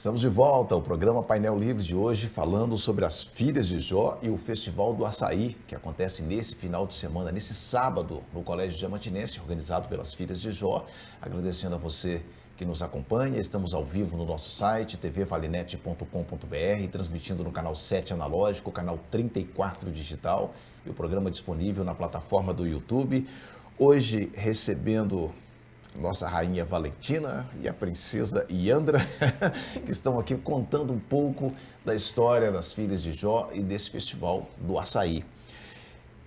Estamos de volta ao programa Painel Livre de hoje, falando sobre as Filhas de Jó e o Festival do Açaí, que acontece nesse final de semana, nesse sábado, no Colégio Diamantinense, organizado pelas Filhas de Jó. Agradecendo a você que nos acompanha, estamos ao vivo no nosso site, tvvalinet.com.br, transmitindo no canal 7 analógico, canal 34 digital, e o programa disponível na plataforma do YouTube. Hoje recebendo nossa rainha Valentina e a princesa Iandra, que estão aqui contando um pouco da história das Filhas de Jó e desse festival do açaí.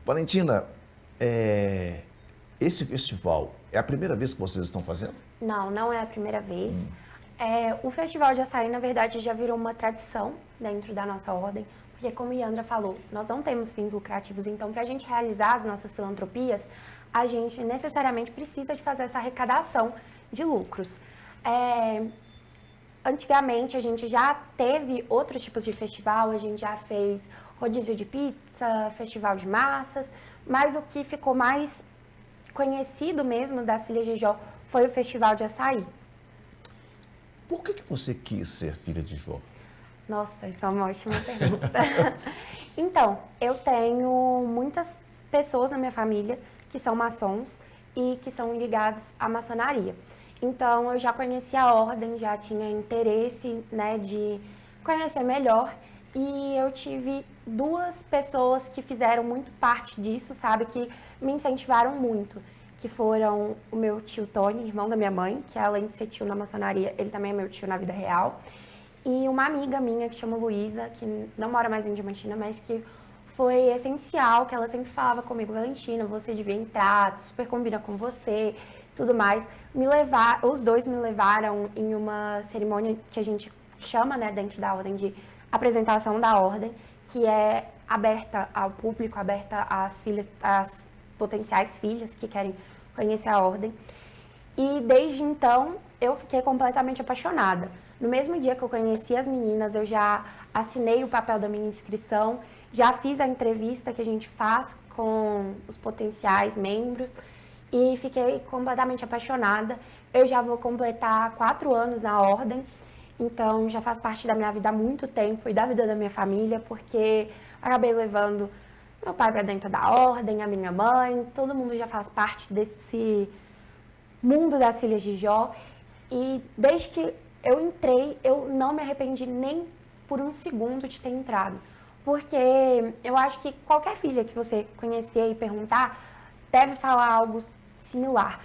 Valentina, esse festival é a primeira vez que vocês estão fazendo? Não, não é a primeira vez. O Festival de Açaí, na verdade, já virou uma tradição dentro da nossa ordem, porque como Iandra falou, nós não temos fins lucrativos, então para a gente realizar as nossas filantropias, a gente necessariamente precisa de fazer essa arrecadação de lucros. Antigamente, a gente já teve outros tipos de festival, a gente já fez rodízio de pizza, festival de massas, mas o que ficou mais conhecido mesmo das Filhas de Jó foi o Festival de Açaí. Por que você quis ser filha de Jó? Nossa, isso é uma ótima pergunta. Então, eu tenho muitas pessoas na minha família que são maçons e que são ligados à maçonaria. Então, eu já conhecia a ordem, já tinha interesse, né, de conhecer melhor. E eu tive duas pessoas que fizeram muito parte disso, sabe, que me incentivaram muito, que foram o meu tio Tony, irmão da minha mãe, que além de ser tio na maçonaria, ele também é meu tio na vida real, e uma amiga minha que chama Luísa, que não mora mais em Diamantina, mas que foi essencial, que ela sempre falava comigo: Valentina, você devia entrar, super combina com você, tudo mais. Os dois me levaram em uma cerimônia que a gente chama, né, dentro da ordem, de apresentação da ordem, que é aberta ao público, aberta às filhas, às potenciais filhas que querem conhecer a ordem. E desde então eu fiquei completamente apaixonada. No mesmo dia que eu conheci as meninas, eu já assinei o papel da minha inscrição, já fiz a entrevista que a gente faz com os potenciais membros e fiquei completamente apaixonada. Eu já vou completar 4 anos na ordem, então já faz parte da minha vida há muito tempo e da vida da minha família, porque acabei levando meu pai para dentro da ordem, a minha mãe, todo mundo já faz parte desse mundo das Filhas de Jó. E desde que eu entrei, eu não me arrependi nem por um segundo de ter entrado. Porque eu acho que qualquer filha que você conhecer e perguntar deve falar algo similar.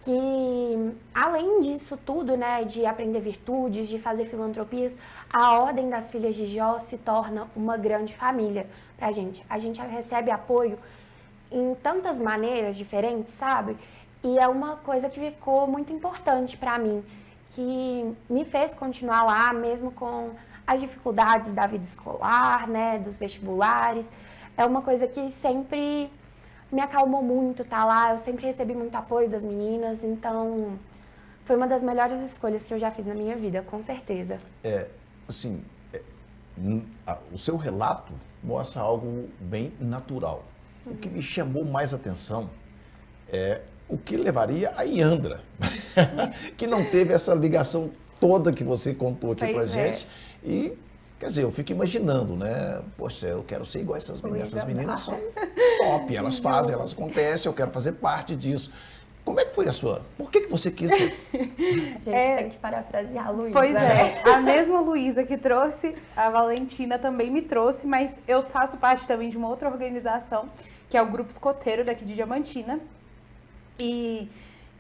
Que além disso tudo, né, de aprender virtudes, de fazer filantropias, a Ordem das Filhas de Jó se torna uma grande família pra gente. A gente recebe apoio em tantas maneiras diferentes, sabe? E é uma coisa que ficou muito importante pra mim, que me fez continuar lá, mesmo com as dificuldades da vida escolar, né, dos vestibulares. É uma coisa que sempre me acalmou muito estar lá, eu sempre recebi muito apoio das meninas, então foi uma das melhores escolhas que eu já fiz na minha vida, com certeza. O seu relato mostra algo bem natural. O que me chamou mais atenção é o que levaria a Iandra, que não teve essa ligação toda que você contou aqui pra gente. E, quer dizer, eu fico imaginando, né? Poxa, eu quero ser igual essas meninas. Essas meninas são top, elas fazem, elas acontecem, eu quero fazer parte disso. Como é que foi a sua? Por que você quis ser? A gente tem que parafrasear a Luísa. Pois é, a mesma Luísa que trouxe, a Valentina também me trouxe, mas eu faço parte também de uma outra organização, que é o Grupo Escoteiro daqui de Diamantina. E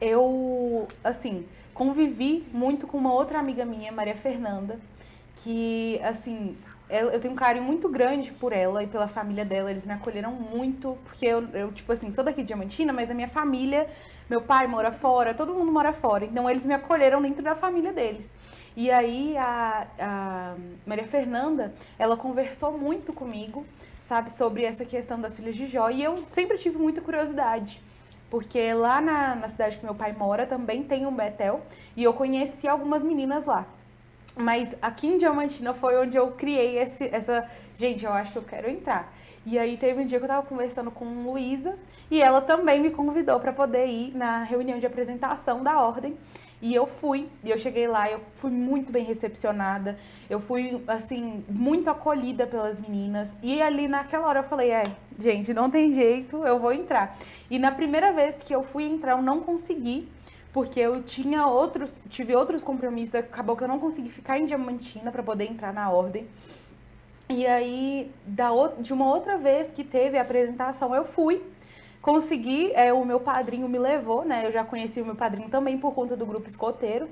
eu, assim, convivi muito com uma outra amiga minha, Maria Fernanda, que, assim, eu tenho um carinho muito grande por ela e pela família dela. Eles me acolheram muito, porque eu tipo assim, sou daqui de Diamantina, mas a minha família, meu pai mora fora, todo mundo mora fora. Então, eles me acolheram dentro da família deles. E aí, a Maria Fernanda, ela conversou muito comigo, sabe, sobre essa questão das Filhas de Jó. E eu sempre tive muita curiosidade. Porque lá na cidade que meu pai mora também tem um Betel e eu conheci algumas meninas lá. Mas aqui em Diamantina foi onde eu criei essa... Gente, eu acho que eu quero entrar. E aí teve um dia que eu tava conversando com Luísa e ela também me convidou para poder ir na reunião de apresentação da ordem. E eu fui, e eu cheguei lá, eu fui muito bem recepcionada, eu fui, assim, muito acolhida pelas meninas. E ali naquela hora eu falei, gente, não tem jeito, eu vou entrar. E na primeira vez que eu fui entrar, eu não consegui, porque eu tive outros compromissos, acabou que eu não consegui ficar em Diamantina para poder entrar na ordem. E aí, de uma outra vez que teve a apresentação, eu fui. Consegui, o meu padrinho me levou, né? Eu já conheci o meu padrinho também por conta do grupo escoteiro.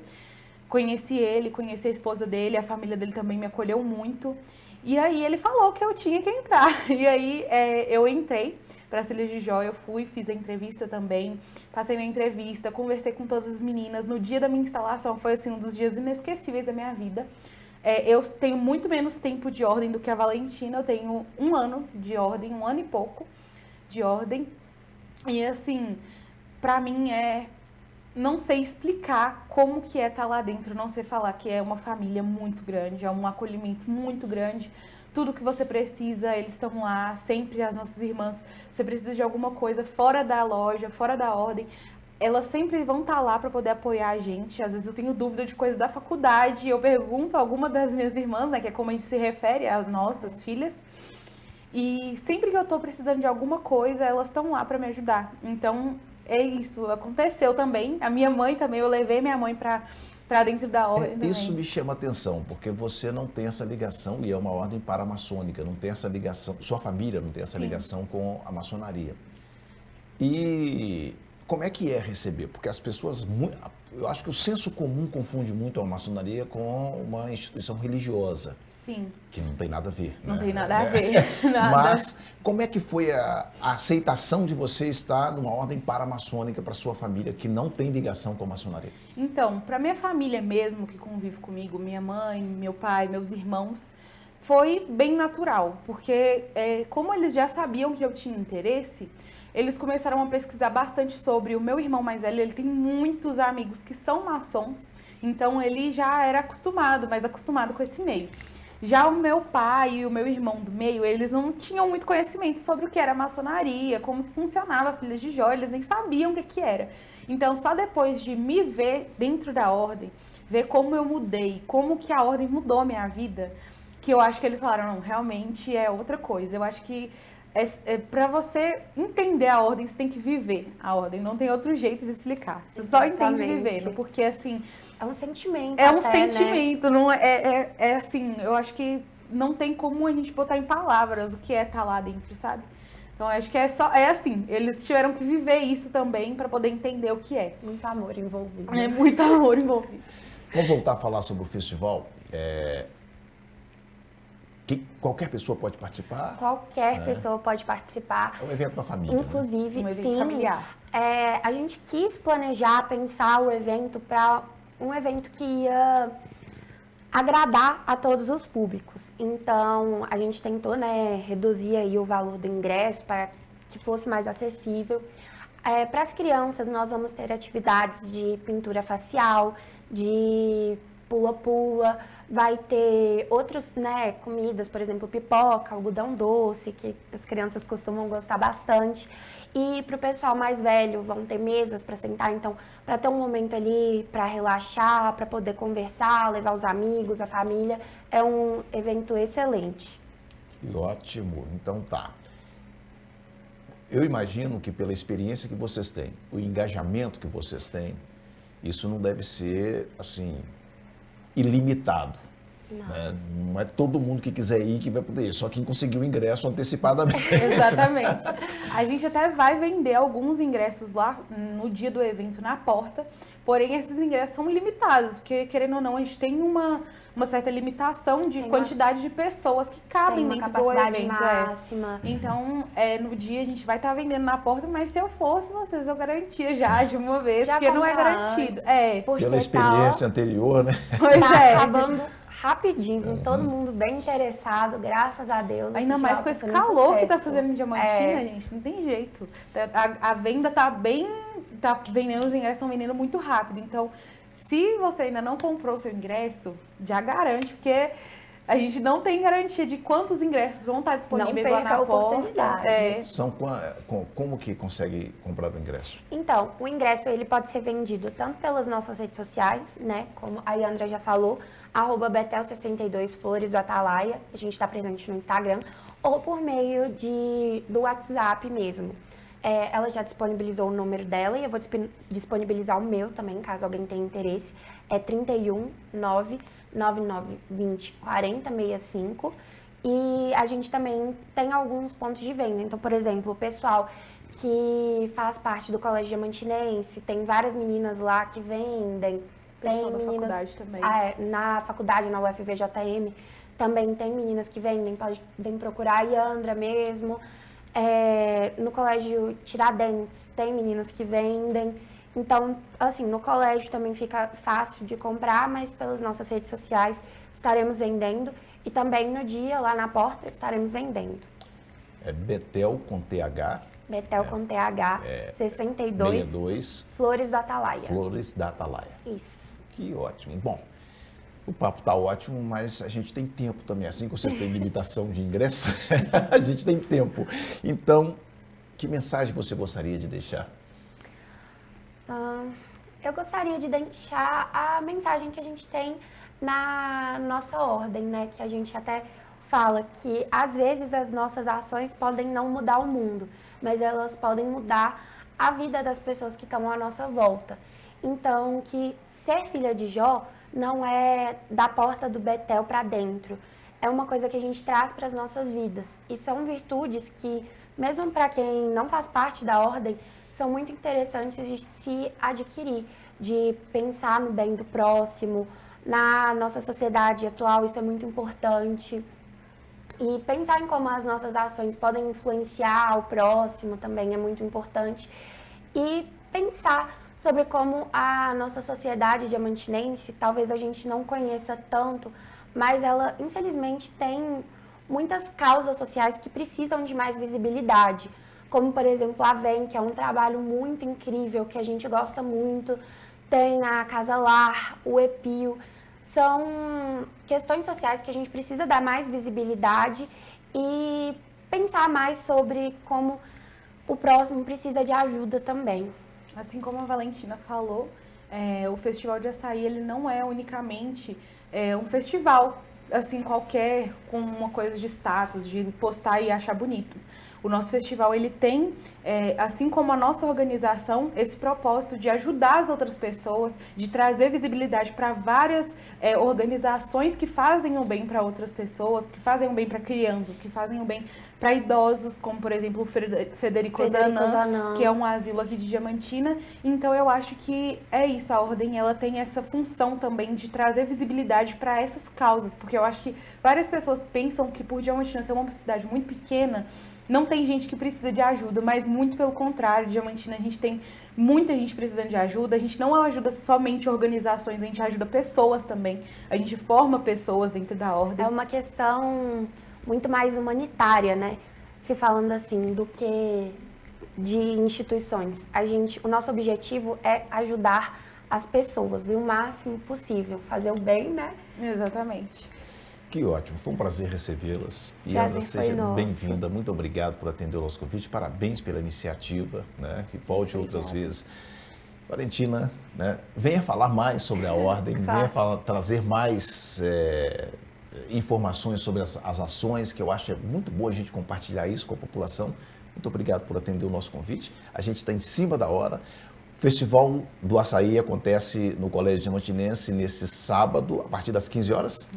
Conheci ele, conheci a esposa dele, a família dele também me acolheu muito. E aí ele falou que eu tinha que entrar. E aí eu entrei para as Filhas de Jó, eu fui, fiz a entrevista também, passei na entrevista, conversei com todas as meninas. No dia da minha instalação foi assim um dos dias inesquecíveis da minha vida. Eu tenho muito menos tempo de ordem do que a Valentina, eu tenho 1 ano de ordem, 1 ano e pouco de ordem. E assim, pra mim não sei explicar como que é estar lá dentro, não sei falar que é uma família muito grande, é um acolhimento muito grande. Tudo que você precisa, eles estão lá, sempre as nossas irmãs, você precisa de alguma coisa fora da loja, fora da ordem, elas sempre vão estar lá para poder apoiar a gente. Às vezes eu tenho dúvida de coisas da faculdade, eu pergunto a alguma das minhas irmãs, né, que é como a gente se refere às nossas filhas. E sempre que eu tô precisando de alguma coisa, elas estão lá para me ajudar. Então, é isso. Aconteceu também. A minha mãe também, eu levei minha mãe para dentro da ordem também. Isso me chama atenção, porque você não tem essa ligação, e é uma ordem paramaçônica, não tem essa ligação, sua família não tem essa ligação com a maçonaria. E como é que é receber? Porque as pessoas, eu acho que o senso comum confunde muito a maçonaria com uma instituição religiosa. Sim. Que não tem nada a ver. Não né? tem nada a ver. Nada. Mas como é que foi a aceitação de você estar numa ordem paramaçônica para sua família que não tem ligação com a maçonaria? Então, para minha família mesmo, que convive comigo, minha mãe, meu pai, meus irmãos, foi bem natural. Porque como eles já sabiam que eu tinha interesse, eles começaram a pesquisar bastante sobre o meu irmão mais velho. Ele tem muitos amigos que são maçons, então ele já era mais acostumado com esse meio. Já o meu pai e o meu irmão do meio, eles não tinham muito conhecimento sobre o que era maçonaria, como funcionava a Filhas de Jó, eles nem sabiam o que era. Então, só depois de me ver dentro da ordem, ver como eu mudei, como que a ordem mudou a minha vida, que eu acho que eles falaram, não, realmente é outra coisa. Eu acho que para você entender a ordem, você tem que viver a ordem, não tem outro jeito de explicar. Você só entende vivendo, porque assim... É um sentimento. É um até, sentimento, né? não é assim, eu acho que não tem como a gente botar em palavras o que é estar lá dentro, sabe? Então acho que é assim, eles tiveram que viver isso também para poder entender o que é. Muito amor envolvido. É muito amor envolvido. Vamos voltar a falar sobre o festival. Qualquer pessoa pode participar? Qualquer pessoa pode participar. É um evento da família. Inclusive, Um evento sim, familiar. A gente quis planejar, pensar o evento para um evento que ia agradar a todos os públicos. Então, a gente tentou, reduzir aí o valor do ingresso para que fosse mais acessível. Para as crianças, nós vamos ter atividades de pintura facial, de pula-pula, vai ter outras comidas, por exemplo, pipoca, algodão doce, que as crianças costumam gostar bastante. E para o pessoal mais velho, vão ter mesas para sentar, então, para ter um momento ali para relaxar, para poder conversar, levar os amigos, a família, é um evento excelente. Que ótimo. Então tá. Eu imagino que pela experiência que vocês têm, o engajamento que vocês têm, isso não deve ser, assim, ilimitado. Não. Né? Não é todo mundo que quiser ir que vai poder ir, só quem conseguiu o ingresso antecipadamente. Exatamente. A gente até vai vender alguns ingressos lá no dia do evento na porta, porém esses ingressos são limitados, porque querendo ou não, a gente tem uma certa limitação de quantidade de pessoas que cabem dentro do evento. Máxima. Então, no dia a gente vai estar vendendo na porta, mas se eu fosse vocês, eu garantia já de uma vez, porque não é garantido. Pela experiência anterior, né? Pois tá acabando rapidinho, todo mundo bem interessado, graças a Deus. Ainda mais com esse calor que tá fazendo em Diamantina, gente, não tem jeito. A venda tá vendendo, os ingressos estão vendendo muito rápido. Então, se você ainda não comprou o seu ingresso, já garante, porque A gente não tem garantia de quantos ingressos vão estar disponíveis lá na perca a porta. oportunidade. Como que consegue comprar o ingresso? Então, o ingresso ele pode ser vendido tanto pelas nossas redes sociais, né? Como a Yandra já falou, @Betel62 Flores do Atalaia, a gente está presente no Instagram, ou por meio do WhatsApp mesmo. Ela já disponibilizou o número dela e eu vou disponibilizar o meu também, caso alguém tenha interesse. É 31 99920 4065. E a gente também tem alguns pontos de venda. Então, por exemplo, o pessoal que faz parte do Colégio Diamantinense, tem várias meninas lá que vendem. Pessoal da meninas, faculdade também. Na faculdade, na UFVJM, também tem meninas que vendem, podem procurar a Yandra mesmo. No Colégio Tiradentes, tem meninas que vendem. Então, assim, no colégio também fica fácil de comprar, mas pelas nossas redes sociais estaremos vendendo. E também no dia, lá na porta, estaremos vendendo. É Betel com TH. Betel com TH, 62, 62, Flores do Atalaia. Flores da Atalaia. Isso. Que ótimo. Bom, o papo tá ótimo, mas a gente tem tempo também. Assim que vocês têm limitação de ingresso, a gente tem tempo. Então, que mensagem você gostaria de deixar? Eu gostaria de deixar a mensagem que a gente tem na nossa ordem, né? Que a gente até fala que às vezes as nossas ações podem não mudar o mundo, mas elas podem mudar a vida das pessoas que estão à nossa volta. Então, que ser filha de Jó não é da porta do Betel para dentro, é uma coisa que a gente traz para as nossas vidas. E são virtudes que, mesmo para quem não faz parte da ordem, são muito interessantes de se adquirir, de pensar no bem do próximo. Na nossa sociedade atual, isso é muito importante. E pensar em como as nossas ações podem influenciar o próximo também é muito importante. E pensar sobre como a nossa sociedade diamantinense, talvez a gente não conheça tanto, mas ela, infelizmente, tem muitas causas sociais que precisam de mais visibilidade. Como, por exemplo, a VEM, que é um trabalho muito incrível, que a gente gosta muito. Tem a Casa Lar, o EPIO. São questões sociais que a gente precisa dar mais visibilidade e pensar mais sobre como o próximo precisa de ajuda também. Assim como a Valentina falou, o Festival de Açaí ele não é unicamente um festival assim qualquer, com uma coisa de status, de postar e achar bonito. O nosso festival, ele tem, assim como a nossa organização, esse propósito de ajudar as outras pessoas, de trazer visibilidade para várias organizações que fazem o bem para outras pessoas, que fazem o bem para crianças, que fazem o bem para idosos, como, por exemplo, o Federico Zanam, que é um asilo aqui de Diamantina. Então, eu acho que é isso, a Ordem, ela tem essa função também de trazer visibilidade para essas causas, porque eu acho que várias pessoas pensam que por Diamantina ser uma cidade muito pequena, não tem gente que precisa de ajuda, mas muito pelo contrário, Diamantina a gente tem muita gente precisando de ajuda. A gente não ajuda somente organizações, a gente ajuda pessoas também. A gente forma pessoas dentro da ordem. É uma questão muito mais humanitária, né? Se falando assim, do que de instituições. O nosso objetivo é ajudar as pessoas o máximo possível, fazer o bem, né? Exatamente. Que ótimo, foi um prazer recebê-las. E Ana, seja bem-vinda, muito obrigado por atender o nosso convite, parabéns pela iniciativa, né? Que volte outras vezes. Valentina, né? Venha falar mais sobre a Ordem, venha trazer mais informações sobre as ações, que eu acho muito boa a gente compartilhar isso com a população. Muito obrigado por atender o nosso convite. A gente está em cima da hora. O Festival do Açaí acontece no Colégio Diamantinense nesse sábado, a partir das 15 horas?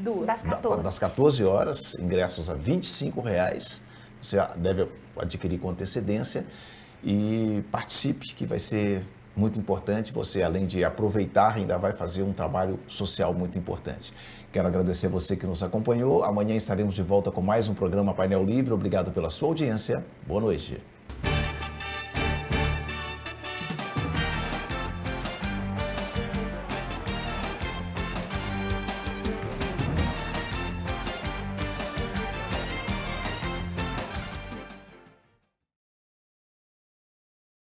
Das 14 horas, ingressos a R$ 25,00. Você deve adquirir com antecedência e participe, que vai ser muito importante. Você, além de aproveitar, ainda vai fazer um trabalho social muito importante. Quero agradecer a você que nos acompanhou. Amanhã estaremos de volta com mais um programa Painel Livre. Obrigado pela sua audiência. Boa noite.